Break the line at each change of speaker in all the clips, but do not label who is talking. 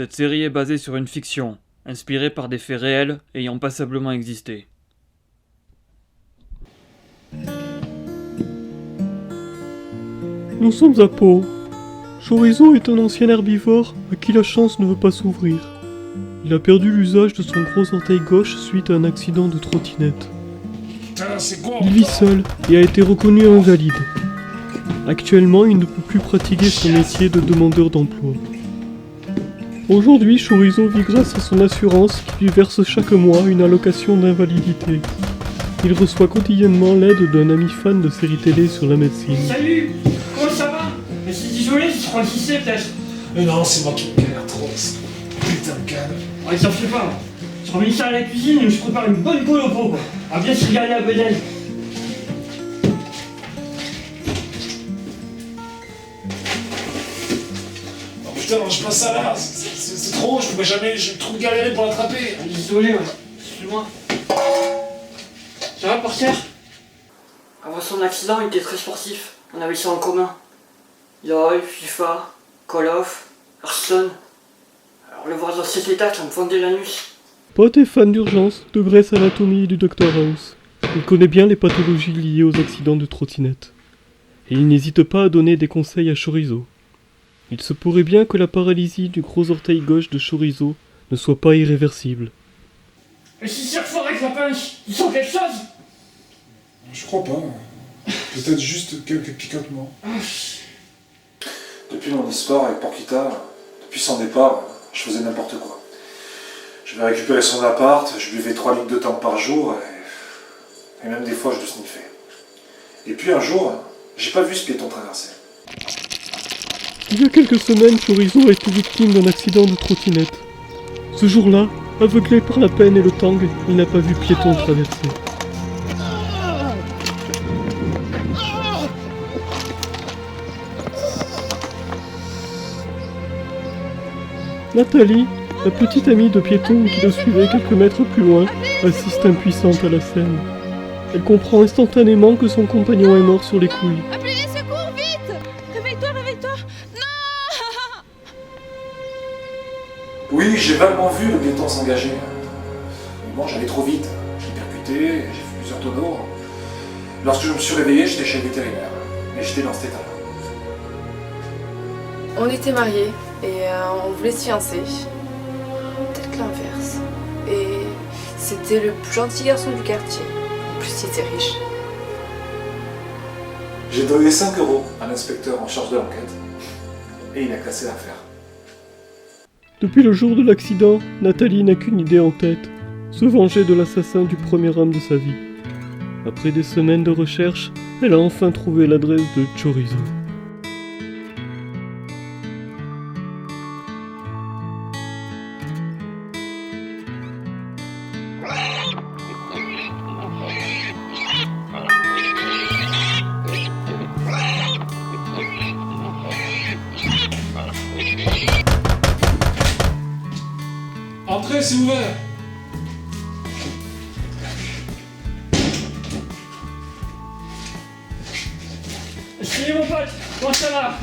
Cette série est basée sur une fiction, inspirée par des faits réels ayant passablement existé.
Nous sommes à Pau. Chorizo est un ancien herbivore à qui la chance ne veut pas s'ouvrir. Il a perdu l'usage de son gros orteil gauche suite à un accident de trottinette. Il vit seul et a été reconnu invalide. Actuellement, il ne peut plus pratiquer son métier de demandeur d'emploi. Aujourd'hui, Chorizo vit grâce à son assurance qui lui verse chaque mois une allocation d'invalidité. Il reçoit quotidiennement l'aide d'un ami fan de séries télé sur la médecine.
Salut, comment ça va? Mais c'est désolé, je crois qui c'est peut-être.
Mais non, c'est moi qui me galère trop, ce putain de canne.
Ouais, ça me fait pas. Je remets ça à la cuisine et je prépare une bonne colle au pot, quoi. On va bien se regarder à Bedel.
Oh putain, mange pas ça là, c'est trop, j'ai trop galéré pour l'attraper.
Désolé, ouais. Excuse-moi. Ça va, portière? Avant son accident, il était très sportif. On avait ça en commun. LOL, FIFA, Call of, Hearthstone. Alors le voir dans cet état, ça me fondait l'anus.
Pote est fan d'urgence, de Grey's Anatomy et du Dr House. Il connaît bien les pathologies liées aux accidents de trottinette. Et il n'hésite pas à donner des conseils à Chorizo. Il se pourrait bien que la paralysie du gros orteil gauche de Chorizo ne soit pas irréversible.
Et si c'est fort avec la pince, tu sens quelque chose?
Je crois pas. Peut-être juste quelques picotements. Depuis mon histoire avec Porquita, depuis son départ, je faisais n'importe quoi. Je vais récupérer son appart, je buvais 3 litres de temps par jour, et même des fois je le sniffais. Et puis un jour, j'ai pas vu ce piéton traverser.
Il y a quelques semaines, Chorizo a été victime d'un accident de trottinette. Ce jour-là, aveuglé par la peine et le tang, il n'a pas vu piéton traverser. Nathalie, la petite amie de piéton qui le suivait quelques mètres plus loin, assiste impuissante à la scène. Elle comprend instantanément que son compagnon est mort sur les couilles.
Appelez les secours, vite! Réveille-toi, réveille-toi! Non!
Oui, j'ai vaguement vu le piéton s'engager. Mais bon, j'allais trop vite. J'ai percuté, j'ai fait plusieurs tonneaux. Lorsque je me suis réveillé, j'étais chez le vétérinaire. Et j'étais dans cet état-là.
On était mariés et on voulait se fiancer. Peut-être l'inverse. Et c'était le plus gentil garçon du quartier. En plus, il était riche.
J'ai donné 5 € à l'inspecteur en charge de l'enquête. Et il a classé l'affaire.
Depuis le jour de l'accident, Nathalie n'a qu'une idée en tête, se venger de l'assassin du premier homme de sa vie. Après des semaines de recherche, elle a enfin trouvé l'adresse de Chorizo.
Entrez, c'est ouvert.
Salut mon pote, comment ça va?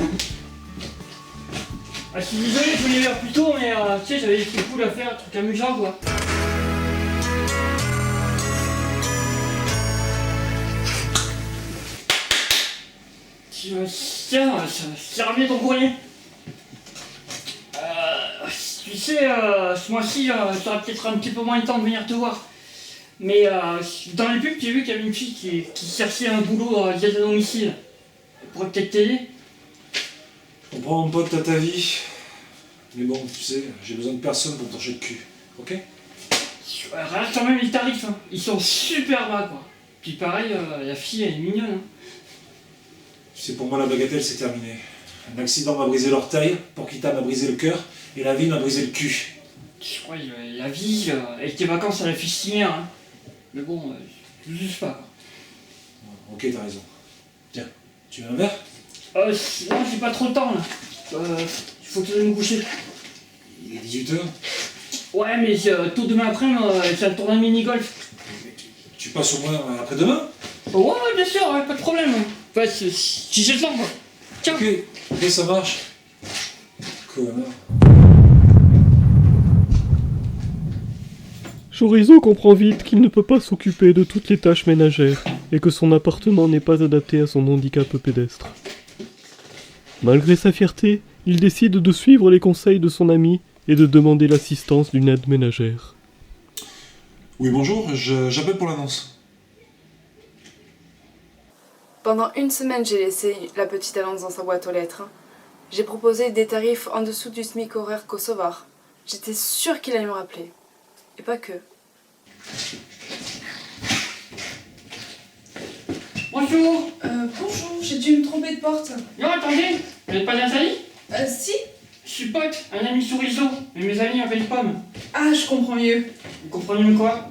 Je suis désolé, je voulais venir plus tôt, mais tu sais, j'avais des trucs cool à faire, un truc amusant quoi. Tiens, ça revient ton courrier. Tu sais, ce mois-ci, j'aurai peut-être un petit peu moins de temps de venir te voir. Mais dans les pubs, j'ai vu qu'il y avait une fille qui cherchait un boulot d'aide à domicile. Elle pourrait peut-être t'aider.
Je comprends mon pote, t'as ta vie. Mais bon, tu sais, j'ai besoin de personne pour me torcher le cul. Ok?
Regarde quand même les tarifs, hein. Ils sont super bas quoi. Puis pareil, la fille elle est mignonne. Hein.
Tu sais, pour moi, la bagatelle, c'est terminé. Un accident m'a brisé l'orteil, Porquita m'a brisé le cœur, et la vie m'a brisé le cul.
Je crois la vie, avec tes vacances à la fustinière. Hein. Mais bon, je juge pas quoi.
Ok, t'as raison. Tiens, tu veux un verre?
Non, j'ai pas trop de temps là. Il faut que je me coucher.
Il est 18h.
Ouais, mais tôt demain après-midi, j'ai un tournoi de mini-golf.
Tu passes au moins après-demain?
Ouais, bien sûr, ouais, pas de problème. Enfin, si j'ai le temps quoi. Ciao.
Ok, ça marche. Connard.
Chorizo comprend vite qu'il ne peut pas s'occuper de toutes les tâches ménagères et que son appartement n'est pas adapté à son handicap pédestre. Malgré sa fierté, il décide de suivre les conseils de son ami et de demander l'assistance d'une aide ménagère.
Oui, bonjour, j'appelle pour l'annonce.
Pendant une semaine, j'ai laissé la petite annonce dans sa boîte aux lettres. J'ai proposé des tarifs en dessous du SMIC horaire kosovar. J'étais sûre qu'il allait me rappeler. Et pas que.
Bonjour.
Bonjour, j'ai dû me tromper de porte.
Non, attendez, vous n'êtes pas Nathalie?
Si.
Je suis pote, un ami Chorizo, et mes amis avaient une pomme.
Ah, je comprends mieux.
Vous comprenez mieux quoi?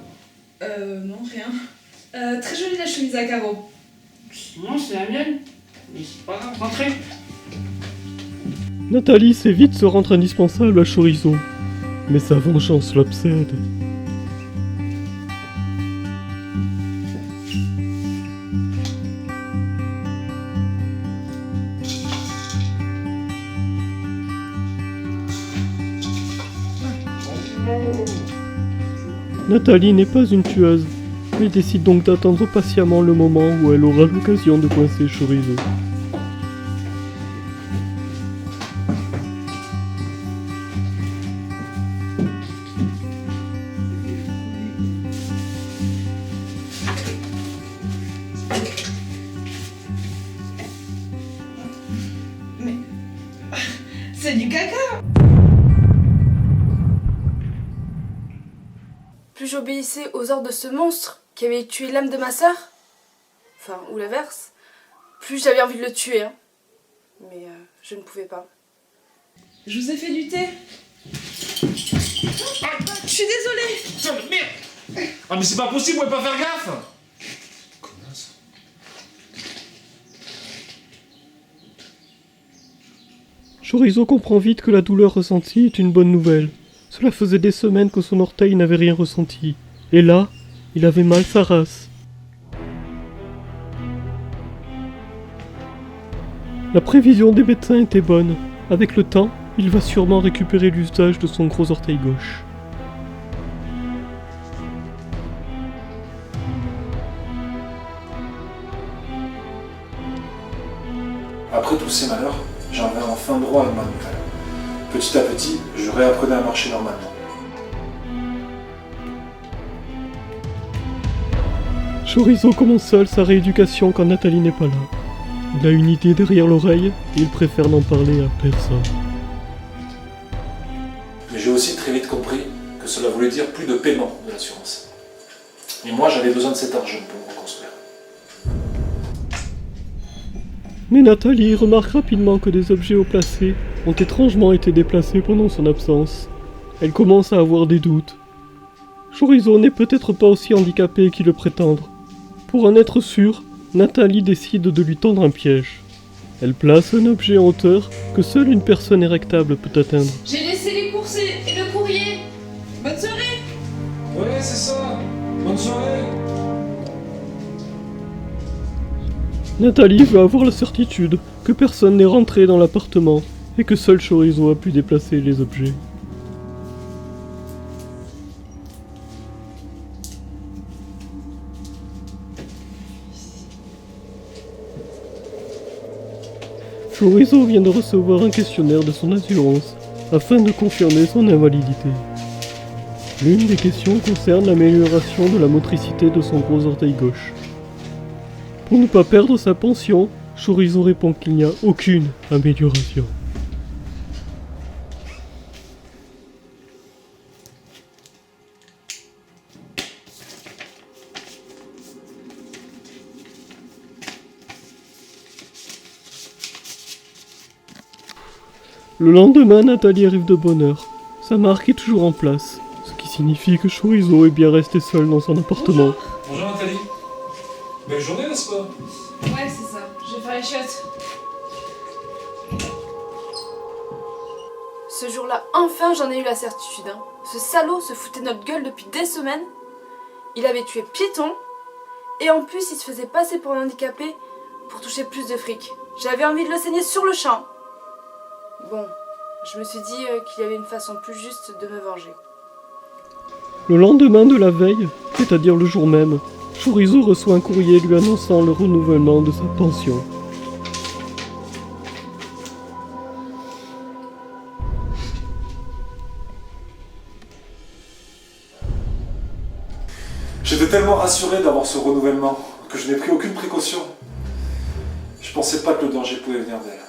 Non, rien. Très jolie la chemise à carreaux.
Non, c'est la mienne. Mais c'est pas grave, rentrez.
Nathalie sait vite se rendre indispensable à Chorizo, mais sa vengeance l'obsède. Nathalie n'est pas une tueuse, mais décide donc d'attendre patiemment le moment où elle aura l'occasion de coincer Chorizo.
C'est du caca.
Plus j'obéissais aux ordres de ce monstre qui avait tué l'âme de ma sœur, enfin, ou l'inverse, plus j'avais envie de le tuer, hein. Mais je ne pouvais pas.
Je vous ai fait du thé. Je suis désolée.
Putain, mais merde! Ah, mais c'est pas possible, vous pouvez pas faire gaffe! Connasse.
Chorizo comprend vite que la douleur ressentie est une bonne nouvelle. Cela faisait des semaines que son orteil n'avait rien ressenti. Et là, il avait mal sa race. La prévision des médecins était bonne. Avec le temps, il va sûrement récupérer l'usage de son gros orteil gauche.
Après tous ces malheurs, j'avais enfin droit à une main nouvelle. Petit à petit, je réapprenais à marcher normalement.
Chorizo commence seul sa rééducation quand Nathalie n'est pas là. Il a une idée derrière l'oreille et il préfère n'en parler à personne.
Mais j'ai aussi très vite compris que cela voulait dire plus de paiement de l'assurance. Et moi, j'avais besoin de cet argent pour me reconstruire.
Mais Nathalie remarque rapidement que des objets haut placés ont étrangement été déplacés pendant son absence. Elle commence à avoir des doutes. Chorizo n'est peut-être pas aussi handicapé qu'il le prétendent. Pour en être sûr, Nathalie décide de lui tendre un piège. Elle place un objet en hauteur que seule une personne érectable peut atteindre.
J'ai laissé les courses et le courrier. Bonne soirée.
Ouais, c'est ça. Bonne soirée.
Nathalie veut avoir la certitude que personne n'est rentré dans l'appartement et que seul Chorizo a pu déplacer les objets. Chorizo vient de recevoir un questionnaire de son assurance afin de confirmer son invalidité. L'une des questions concerne l'amélioration de la motricité de son gros orteil gauche. Pour ne pas perdre sa pension, Chorizo répond qu'il n'y a aucune amélioration. Le lendemain, Nathalie arrive de bonne heure. Sa marque est toujours en place, ce qui signifie que Chorizo est bien resté seul dans son appartement.
Bonjour Nathalie. Belle journée, n'est-ce pas?
Ouais, c'est ça. Je vais faire les chiottes.
Ce jour-là, enfin, j'en ai eu la certitude, hein. Ce salaud se foutait de notre gueule depuis des semaines. Il avait tué Piéton. Et en plus, il se faisait passer pour un handicapé pour toucher plus de fric. J'avais envie de le saigner sur le champ. Bon, je me suis dit qu'il y avait une façon plus juste de me venger.
Le lendemain de la veille, c'est-à-dire le jour même, Chorizo reçoit un courrier lui annonçant le renouvellement de sa pension.
J'étais tellement rassuré d'avoir ce renouvellement que je n'ai pris aucune précaution. Je pensais pas que le danger pouvait venir d'elle.